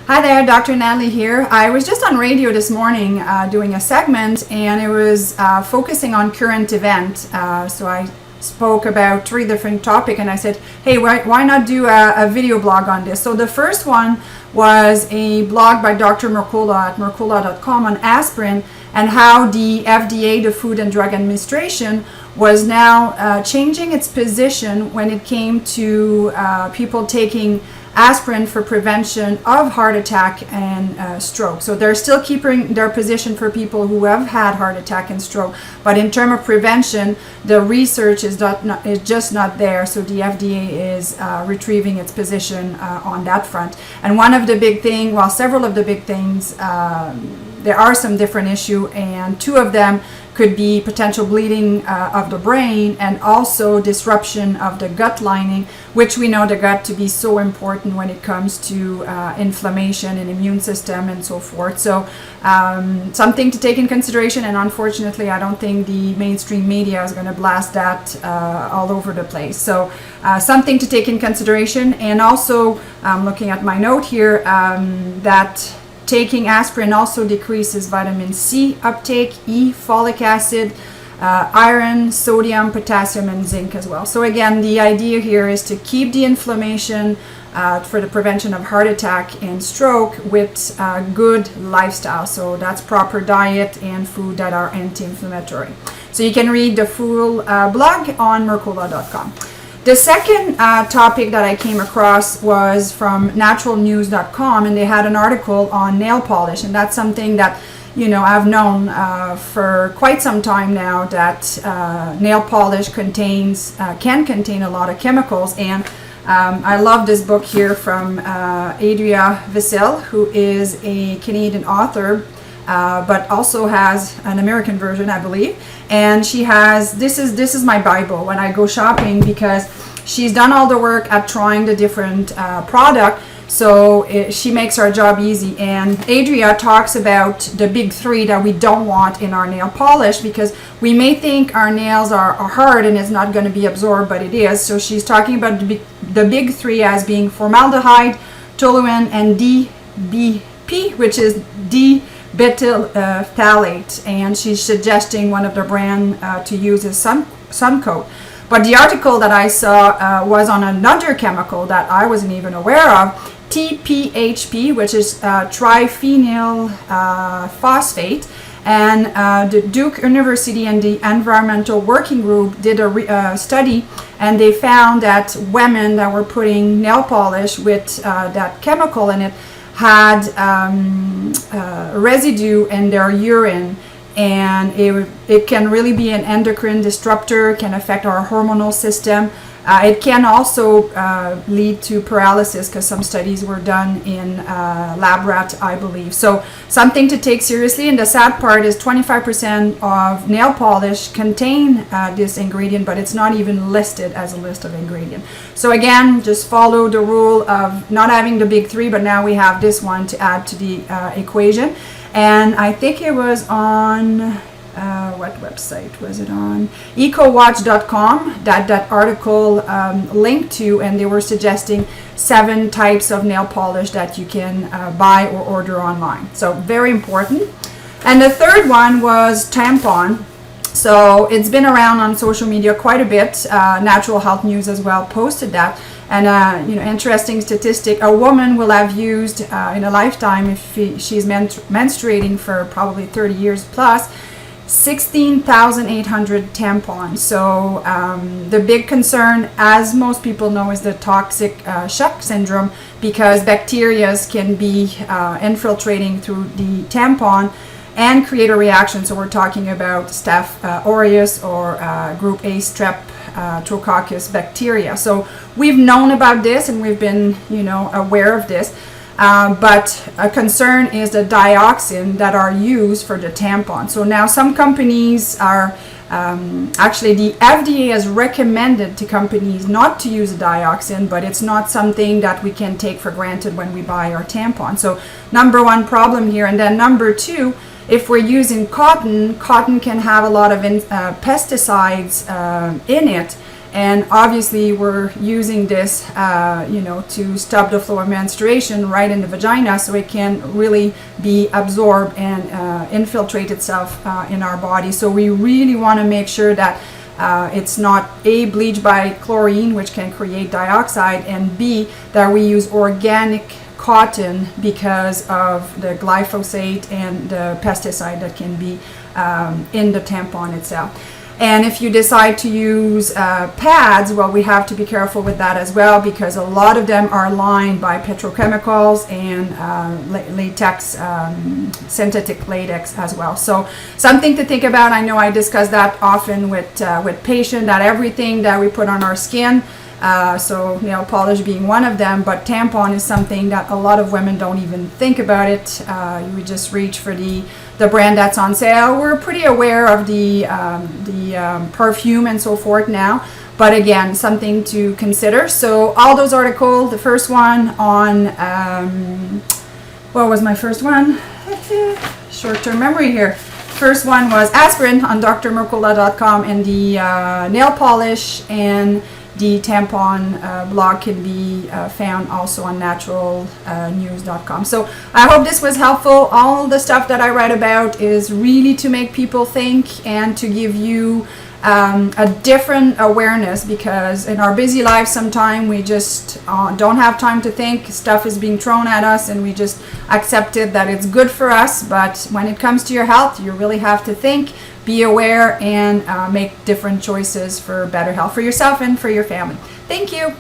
Hi there, Dr. Nathalie here. I was just on radio this morning doing a segment, and it was focusing on current event. So I spoke about 3 different topics, and I said, hey, why not do a video blog on this? So the first one was a blog by Dr. Mercola at mercola.com on aspirin and how the FDA, the Food and Drug Administration, was now changing its position when it came to people taking aspirin for prevention of heart attack and stroke. So they're still keeping their position for people who have had heart attack and stroke, but in terms of prevention, the research is just not there. So the FDA is retrieving its position on that front. And one of the big things, well, several of the big things, there are some different issues, and 2 of them could be potential bleeding of the brain and also disruption of the gut lining, which we know the gut to be so important when it comes to inflammation and immune system and so forth. So something to take in consideration, and unfortunately I don't think the mainstream media is going to blast that all over the place. So something to take in consideration. And also looking at my note here, that taking aspirin also decreases vitamin C uptake, E, folic acid, iron, sodium, potassium, and zinc as well. So again, the idea here is to keep the inflammation for the prevention of heart attack and stroke with good lifestyle. So that's proper diet and food that are anti-inflammatory. So you can read the full blog on mercola.com. The second topic that I came across was from naturalnews.com, and they had an article on nail polish, and that's something that, you know, I've known for quite some time now, that nail polish can contain a lot of chemicals. And I love this book here from Adria Vasil, who is a Canadian author, but also has an American version, I believe. And she has, this is my Bible when I go shopping, because she's done all the work at trying the different product. So she makes our job easy. And Adria talks about the big 3 that we don't want in our nail polish, because we may think our nails are hard and it's not going to be absorbed, but it is. So she's talking about the big 3 as being formaldehyde, toluene, and DBP, which is D-butyl phthalate, and she's suggesting one of the brand to use is Suncoat. But the article that I saw was on another chemical that I wasn't even aware of, TPHP, which is triphenyl phosphate. And the Duke University and the Environmental Working Group did a study, and they found that women that were putting nail polish with that chemical in it had residue in their urine, and it can really be an endocrine disruptor, can affect our hormonal system. It can also lead to paralysis, because some studies were done in lab rat, I believe. So something to take seriously. And the sad part is 25% of nail polish contain this ingredient, but it's not even listed as a list of ingredients. So again, just follow the rule of not having the big 3, but now we have this one to add to the equation. And I think it was on what website was it on? ecowatch.com that article linked to, and they were suggesting 7 types of nail polish that you can buy or order online. So very important. And the third one was tampon. So it's been around on social media quite a bit. Natural Health News as well posted that. And interesting statistic: a woman will have used in a lifetime, if she's menstruating for probably 30 years plus, 16,800 tampons. So the big concern, as most people know, is the toxic shock syndrome, because bacteria can be infiltrating through the tampon and create a reaction. So we're talking about Staph aureus or group A streptococcus bacteria. So we've known about this, and we've been aware of this. But a concern is the dioxin that are used for the tampon. So now some companies are, actually the FDA has recommended to companies not to use a dioxin, but it's not something that we can take for granted when we buy our tampon. So number 1 problem here. And then number 2, if we're using cotton can have a lot of pesticides in it. And obviously we're using this, to stop the flow of menstruation right in the vagina, so it can really be absorbed and infiltrate itself in our body. So we really want to make sure that it's not A, bleached by chlorine, which can create dioxide, and B, that we use organic cotton because of the glyphosate and the pesticide that can be in the tampon itself. And if you decide to use pads, well, we have to be careful with that as well, because a lot of them are lined by petrochemicals and latex, synthetic latex as well. So something to think about. I know I discuss that often with patients, that everything that we put on our skin, so nail polish being one of them, but tampon is something that a lot of women don't even think about it. You just reach for the brand that's on sale. We're pretty aware of the perfume and so forth now, but again, something to consider. So all those articles, the first one on, what was my first one? Short-term memory here. First one was aspirin on drmercola.com, and the nail polish and the tampon blog can be found also on naturalnews.com. So I hope this was helpful. All the stuff that I write about is really to make people think and to give you a different awareness, because in our busy lives sometimes we just don't have time to think. Stuff is being thrown at us and we just accept it that it's good for us. But when it comes to your health, you really have to think, be aware, and make different choices for better health for yourself and for your family. Thank you.